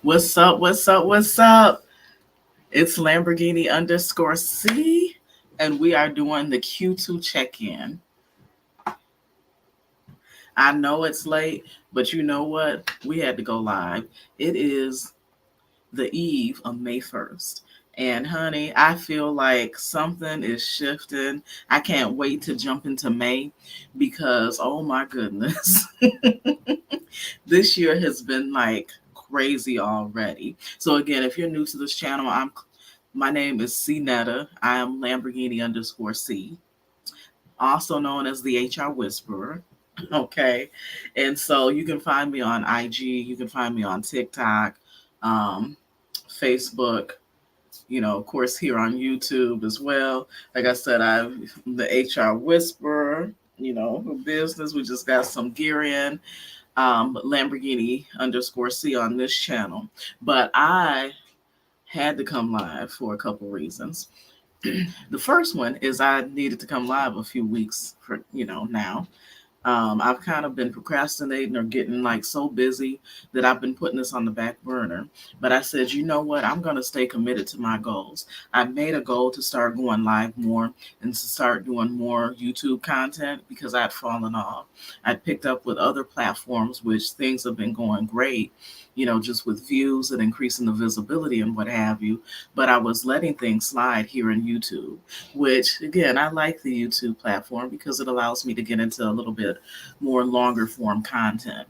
What's up? What's up? What's up? It's Lamborghini underscore C, and we are doing the Q2 check in. I know it's late, but you know what? We had to go live. It is the eve of May 1st. And honey, I feel like something is shifting. I can't wait to jump into May because, oh my goodness, this year has been like crazy already. So again, if you're new to this channel, my name is C Netta. I am Lamborghini underscore C, also known as the HR Whisperer. Okay. And so you can find me on IG, you can find me on TikTok, um, Facebook, of course, here on YouTube as well. Like I said, I'm the HR Whisperer, business. We just got some gear in, Lamborghini underscore C on this channel. But I had to come live for a couple reasons. The first one is I needed to come live a few weeks for, now. I've kind of been procrastinating or getting like so busy that I've been putting this on the back burner. But I said, you know what? I'm going to stay committed to my goals. I made a goal to start going live more and to start doing more YouTube content because I'd fallen off. I'd picked up with other platforms, which things have been going great, just with views and increasing the visibility and what have you. But I was letting things slide here in YouTube, which again, I like the YouTube platform because it allows me to get into a little bit more longer form content.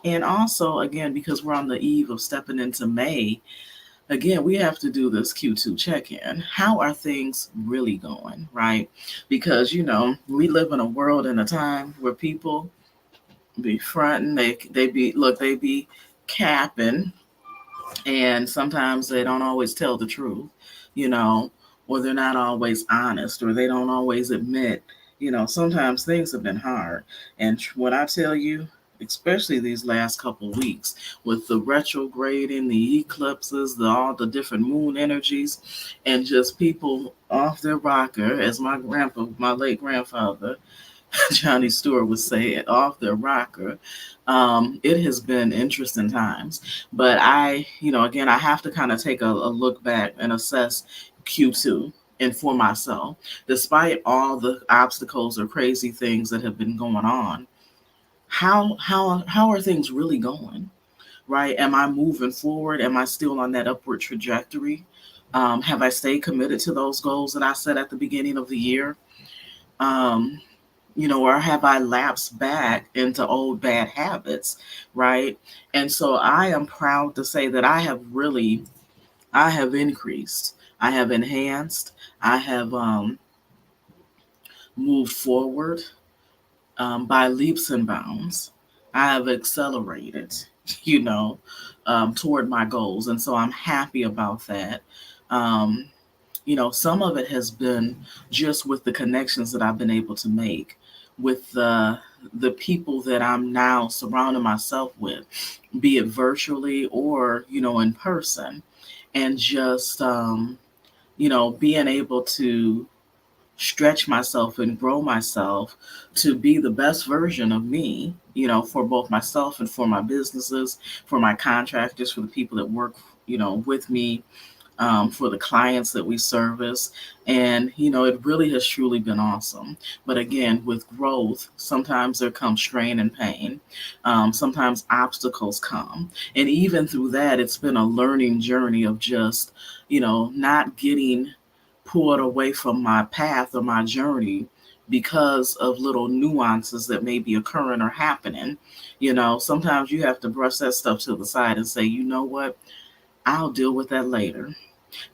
And also, again, because we're on the eve of stepping into May, again, we have to do this Q2 check in. How are things really going, right? Because, we live in a world and a time where people be fronting, they be capping, and sometimes they don't always tell the truth, you know, or they're not always honest, or they don't always admit, sometimes things have been hard. And what I tell you, especially these last couple weeks with the retrograding, the eclipses, all the different moon energies, and just people off their rocker, as my late grandfather, Johnny Stewart would say it, off their rocker. It has been interesting times, but again, I have to kind of take a look back and assess Q2 and for myself, despite all the obstacles or crazy things that have been going on. How are things really going? Right? Am I moving forward? Am I still on that upward trajectory? Have I stayed committed to those goals that I set at the beginning of the year? Um, or have I lapsed back into old bad habits, right? And so I am proud to say that I have increased, I have enhanced, I have moved forward by leaps and bounds. I have accelerated, you know, toward my goals. And so I'm happy about that. Um, some of it has been just with the connections that I've been able to make with the people that I'm now surrounding myself with, be it virtually or, in person, and just, being able to stretch myself and grow myself to be the best version of me, for both myself and for my businesses, for my contractors, for the people that work, with me, for the clients that we service. And, it really has truly been awesome. But again, with growth, sometimes there comes strain and pain. Sometimes obstacles come. And even through that, it's been a learning journey of just, not getting pulled away from my path or my journey because of little nuances that may be occurring or happening. Sometimes you have to brush that stuff to the side and say, you know what? I'll deal with that later.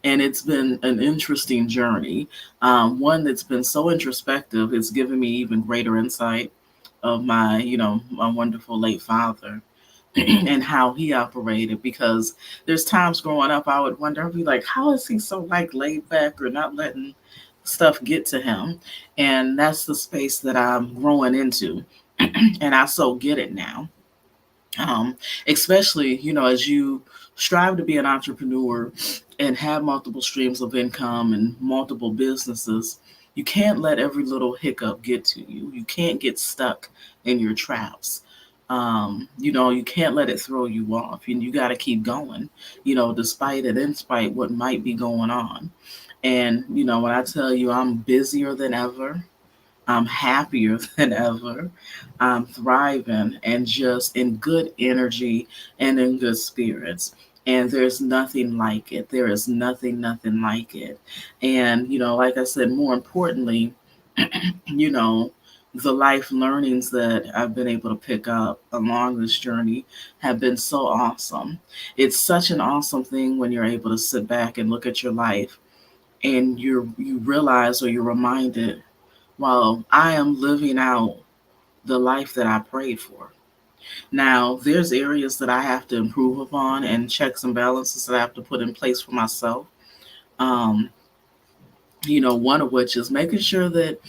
And it's been an interesting journey, one that's been so introspective. It's given me even greater insight of my wonderful late father and how he operated. Because there's times growing up, I would wonder, I'd be like, how is he so like laid back or not letting stuff get to him? And that's the space that I'm growing into, and I so get it now. um, Especially, as you strive to be an entrepreneur and have multiple streams of income and multiple businesses, you can't let every little hiccup get to you. You can't get stuck in your traps. You can't let it throw you off. You got to keep going, despite it, in spite what might be going on. And, when I tell you I'm busier than ever, I'm happier than ever, I'm thriving and just in good energy and in good spirits. And there's nothing like it. There is nothing like it. And, like I said, more importantly, you know, the life learnings that I've been able to pick up along this journey have been so awesome. It's such an awesome thing when you're able to sit back and look at your life and you realize or you're reminded, well, I am living out the life that I prayed for. Now, there's areas that I have to improve upon and checks and balances that I have to put in place for myself. Um, one of which is making sure that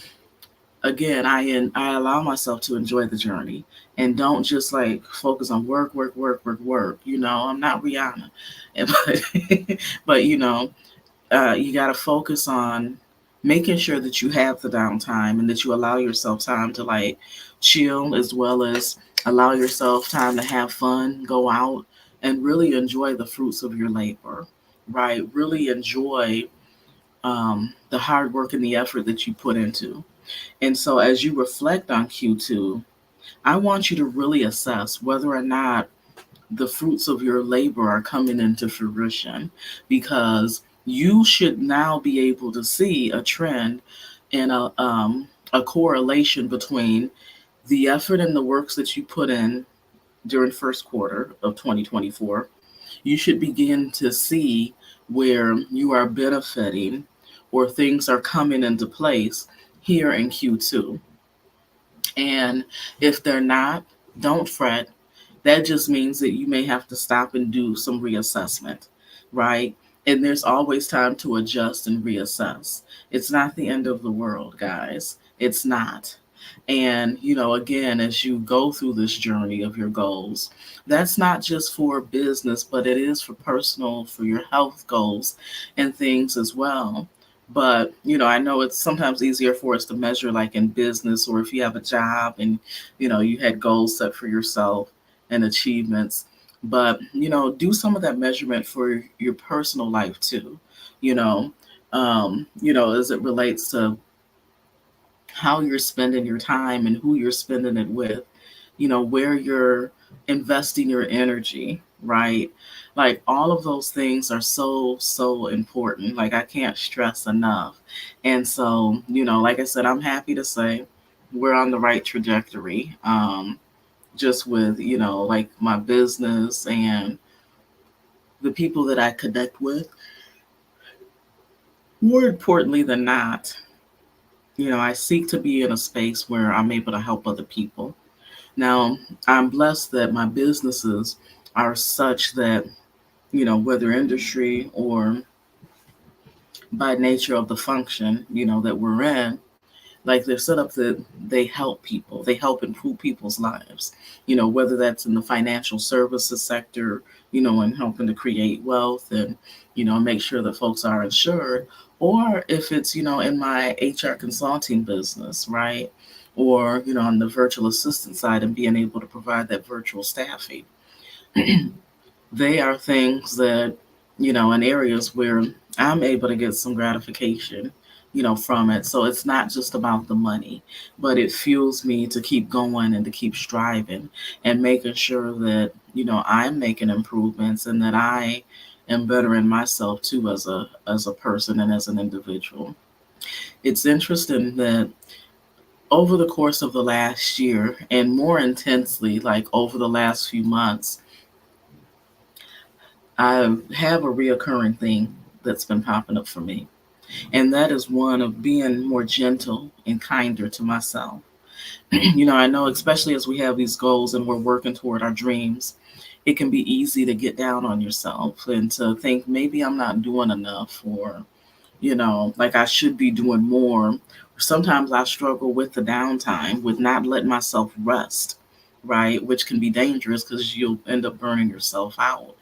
again, I allow myself to enjoy the journey and don't just like focus on work, work, work, work, work. I'm not Rihanna, but but you got to focus on making sure that you have the downtime and that you allow yourself time to like chill as well as allow yourself time to have fun, go out and really enjoy the fruits of your labor, right? Really enjoy the hard work and the effort that you put into. And so as you reflect on Q2, I want you to really assess whether or not the fruits of your labor are coming into fruition because you should now be able to see a trend and a correlation between the effort and the works that you put in during first quarter of 2024. You should begin to see where you are benefiting or things are coming into place here in Q2. And if they're not, don't fret. That just means that you may have to stop and do some reassessment, right? And there's always time to adjust and reassess. It's not the end of the world, guys. It's not. And, again, as you go through this journey of your goals, that's not just for business, but it is for personal, for your health goals and things as well. But, I know it's sometimes easier for us to measure like in business or if you have a job and, you had goals set for yourself and achievements. But, do some of that measurement for your personal life too, you know, as it relates to how you're spending your time and who you're spending it with, where you're investing your energy, right? Like all of those things are so, so important. Like I can't stress enough. And so, like I said, I'm happy to say we're on the right trajectory. Just with, like my business and the people that I connect with. More importantly than not, I seek to be in a space where I'm able to help other people. Now, I'm blessed that my businesses are such that, whether industry or by nature of the function, that we're in, like they're set up that they help people, they help improve people's lives, whether that's in the financial services sector, and helping to create wealth and, make sure that folks are insured, or if it's, in my HR consulting business, right? Or, on the virtual assistant side and being able to provide that virtual staffing. They are things that, in areas where I'm able to get some gratification, from it. So it's not just about the money, but it fuels me to keep going and to keep striving and making sure that, I'm making improvements and that I am bettering myself too as a person and as an individual. It's interesting that over the course of the last year and more intensely, like over the last few months, I have a reoccurring thing that's been popping up for me. And that is one of being more gentle and kinder to myself. I know, especially as we have these goals and we're working toward our dreams, it can be easy to get down on yourself and to think maybe I'm not doing enough or, like I should be doing more. Sometimes I struggle with the downtime, with not letting myself rest, right? Which can be dangerous because you'll end up burning yourself out.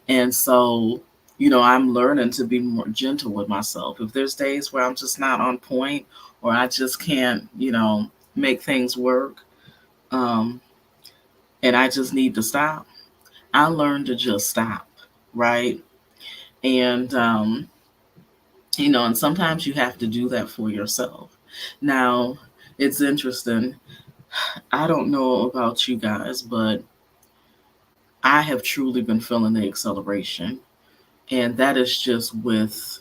And so, I'm learning to be more gentle with myself. If there's days where I'm just not on point or I just can't, make things work, um, and I just need to stop. I learned to just stop, right? And and sometimes you have to do that for yourself. Now, it's interesting. I don't know about you guys, but I have truly been feeling the acceleration, and that is just with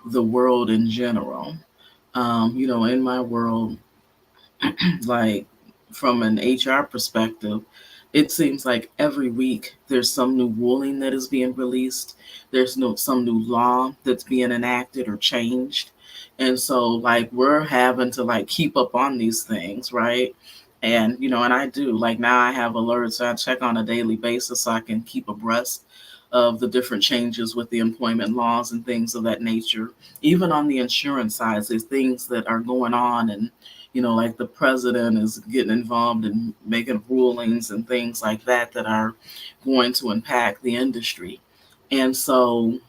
the world in general. In my world, like from an HR perspective, it seems like every week there's some new ruling that is being released. There's some new law that's being enacted or changed. And so like we're having to like keep up on these things, right? And and I do. Like now I have alerts, so I check on a daily basis so I can keep abreast of the different changes with the employment laws and things of that nature. Even on the insurance side, there's things that are going on, and like the president is getting involved in making rulings and things like that that are going to impact the industry. And so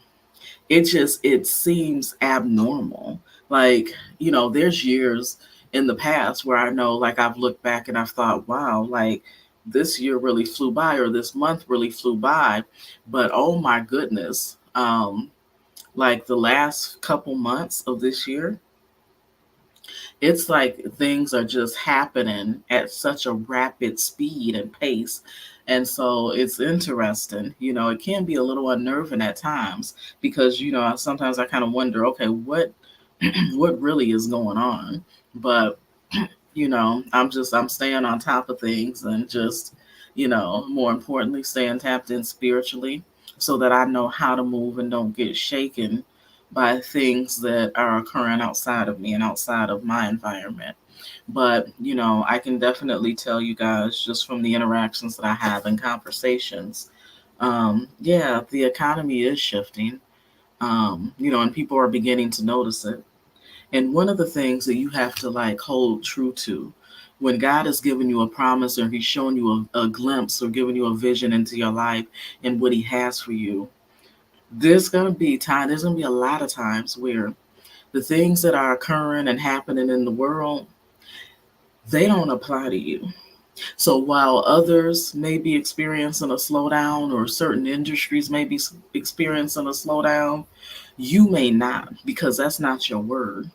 it seems abnormal. Like, there's years in the past where I know like I've looked back and I've thought, wow, like this year really flew by or this month really flew by. But oh my goodness, like the last couple months of this year, it's like things are just happening at such a rapid speed and pace. And so it's interesting. It can be a little unnerving at times because, sometimes I kind of wonder, okay, what what really is going on? But, I'm staying on top of things and just, more importantly, staying tapped in spiritually so that I know how to move and don't get shaken by things that are occurring outside of me and outside of my environment. But, I can definitely tell you guys just from the interactions that I have and conversations, yeah, the economy is shifting, and people are beginning to notice it. And one of the things that you have to like hold true to when God has given you a promise or He's showing you a glimpse or giving you a vision into your life and what He has for you, there's gonna be a lot of times where the things that are occurring and happening in the world, they don't apply to you. So while others may be experiencing a slowdown or certain industries may be experiencing a slowdown, you may not, because that's not your word.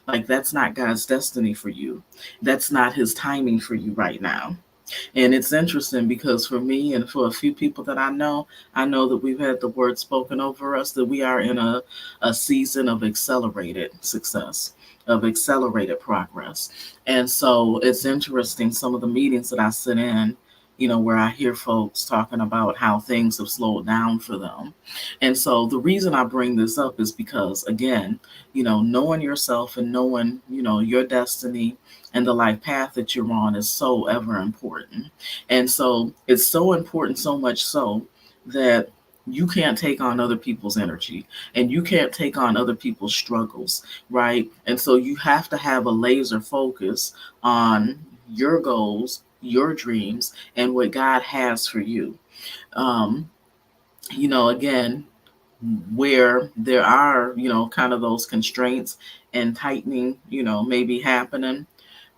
Like that's not God's destiny for you. That's not His timing for you right now. And it's interesting because for me and for a few people that I know that we've had the word spoken over us that we are in a season of accelerated success, of accelerated progress. And so it's interesting, some of the meetings that I sit in, where I hear folks talking about how things have slowed down for them. And so the reason I bring this up is because, again, knowing yourself and knowing, your destiny and the life path that you're on is so ever important. And so it's so important, so much so that you can't take on other people's energy and you can't take on other people's struggles, right? And so you have to have a laser focus on your goals, your dreams, and what God has for you. Um, again, where there are, kind of those constraints and tightening, maybe happening,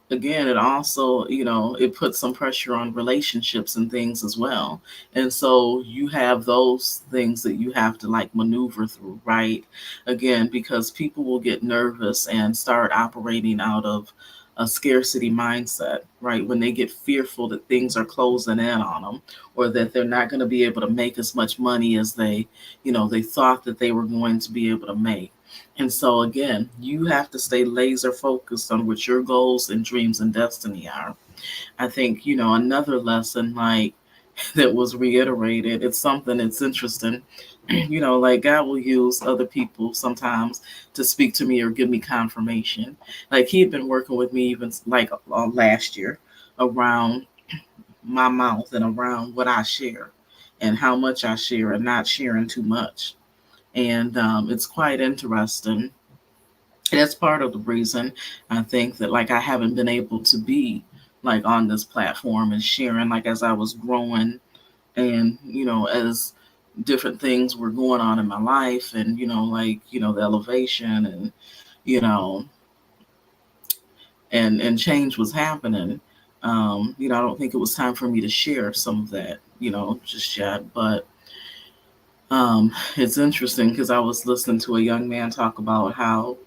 again, it also, it puts some pressure on relationships and things as well. And so you have those things that you have to like maneuver through, right? Again, because people will get nervous and start operating out of a scarcity mindset, right? When they get fearful that things are closing in on them or that they're not going to be able to make as much money as they thought that they were going to be able to make. And so, again, you have to stay laser focused on what your goals and dreams and destiny are. I think, another lesson like that was reiterated, it's something that's interesting. Like God will use other people sometimes to speak to me or give me confirmation. Like He had been working with me even like last year around my mouth and around what I share and how much I share and not sharing too much. And it's quite interesting. That's part of the reason I think that like I haven't been able to be like on this platform and sharing like as I was growing and as different things were going on in my life and like the elevation and you know and change was happening. I don't think it was time for me to share some of that, just yet. But it's interesting because I was listening to a young man talk about how,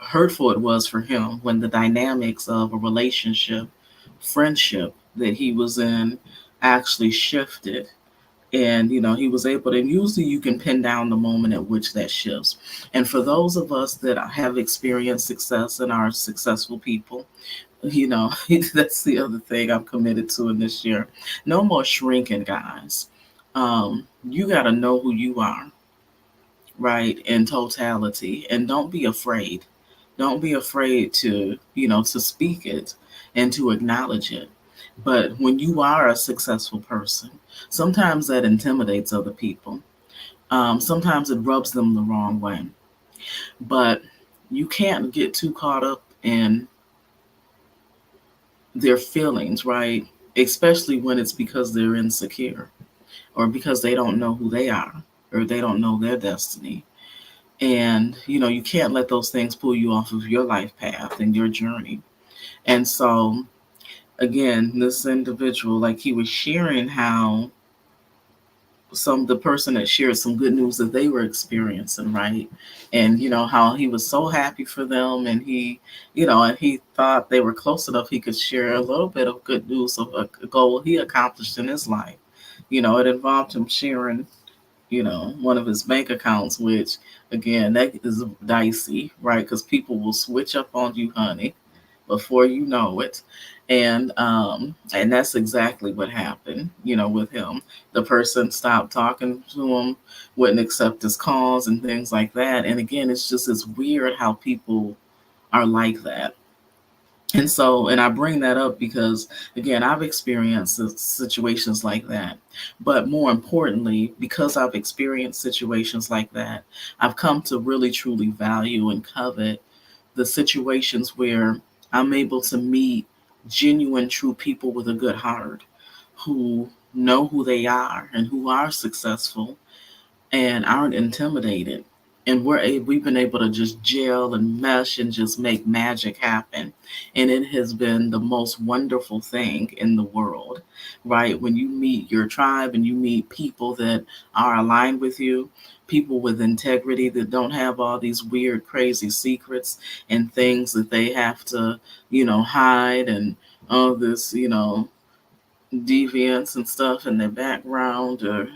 hurtful it was for him when the dynamics of a relationship, friendship that he was in actually shifted. And, he was able to, and usually you can pin down the moment at which that shifts. And for those of us that have experienced success and are successful people, that's the other thing I'm committed to in this year. No more shrinking, guys. You got to know who you are, right, in totality, and don't be afraid. Don't be afraid to, to speak it and to acknowledge it. But when you are a successful person, sometimes that intimidates other people. Sometimes it rubs them the wrong way. But you can't get too caught up in their feelings, right? Especially when it's because they're insecure or because they don't know who they are or they don't know their destiny. And, you can't let those things pull you off of your life path and your journey. And so, again, this individual, like he was sharing how the person that shared some good news that they were experiencing, right? And how he was so happy for them, and and he thought they were close enough he could share a little bit of good news of a goal he accomplished in his life. It involved him sharing, one of his bank accounts, which again, that is dicey, right? Because people will switch up on you, honey, before you know it. And that's exactly what happened, with him. The person stopped talking to him, wouldn't accept his calls and things like that. And again, it's weird how people are like that. And so, and I bring that up because, again, I've experienced situations like that. But more importantly, because I've experienced situations like that, I've come to really truly value and covet the situations where I'm able to meet genuine, true people with a good heart who know who they are and who are successful and aren't intimidated. And we've been able to just gel and mesh and just make magic happen. And it has been the most wonderful thing in the world, right? When you meet your tribe and you meet people that are aligned with you, people with integrity that don't have all these weird, crazy secrets and things that they have to, hide, and all this, deviance and stuff in their background, or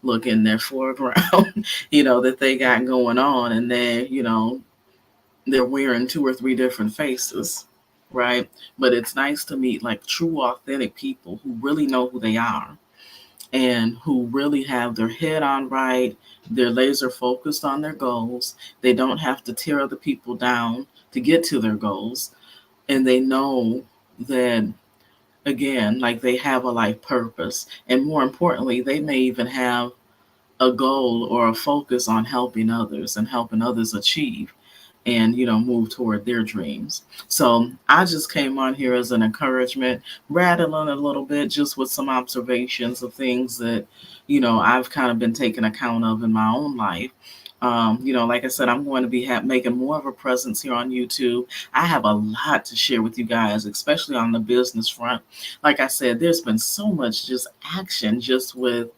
look in their foreground, that they got going on, and they're wearing two or three different faces, right? But it's nice to meet like true, authentic people who really know who they are and who really have their head on right. They're laser focused on their goals. They don't have to tear other people down to get to their goals. And they know that, again, like they have a life purpose. And more importantly, they may even have a goal or a focus on helping others and helping others achieve and move toward their dreams. So I just came on here as an encouragement, rattling a little bit just with some observations of things that I've kind of been taking account of in my own life. Like I said, I'm going to be making more of a presence here on YouTube. I have a lot to share with you guys, especially on the business front. Like I said, there's been so much just action just with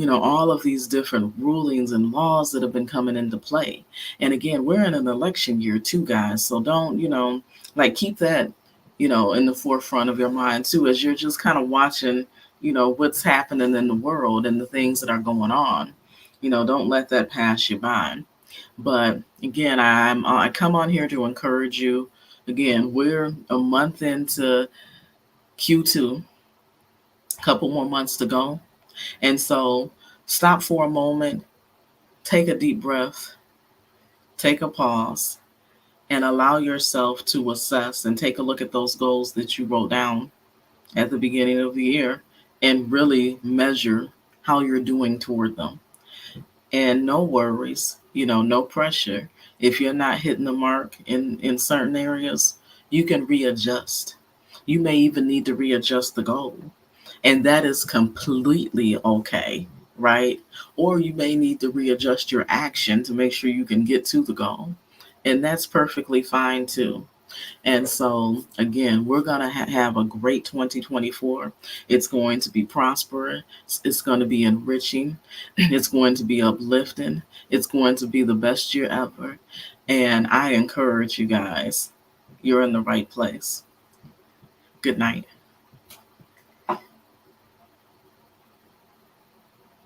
all of these different rulings and laws that have been coming into play. And again, we're in an election year too, guys. So don't, like keep that, in the forefront of your mind too, as you're just kind of watching, what's happening in the world and the things that are going on. Don't let that pass you by. But again, I come on here to encourage you. Again, we're a month into Q2, a couple more months to go. And so stop for a moment, take a deep breath, take a pause, and allow yourself to assess and take a look at those goals that you wrote down at the beginning of the year and really measure how you're doing toward them. And no worries, no pressure. If you're not hitting the mark in certain areas, you can readjust. You may even need to readjust the goal. And that is completely okay, right? Or you may need to readjust your action to make sure you can get to the goal. And that's perfectly fine too. And so, again, we're going to have a great 2024. It's going to be prosperous. It's going to be enriching. It's going to be uplifting. It's going to be the best year ever. And I encourage you guys, you're in the right place. Good night.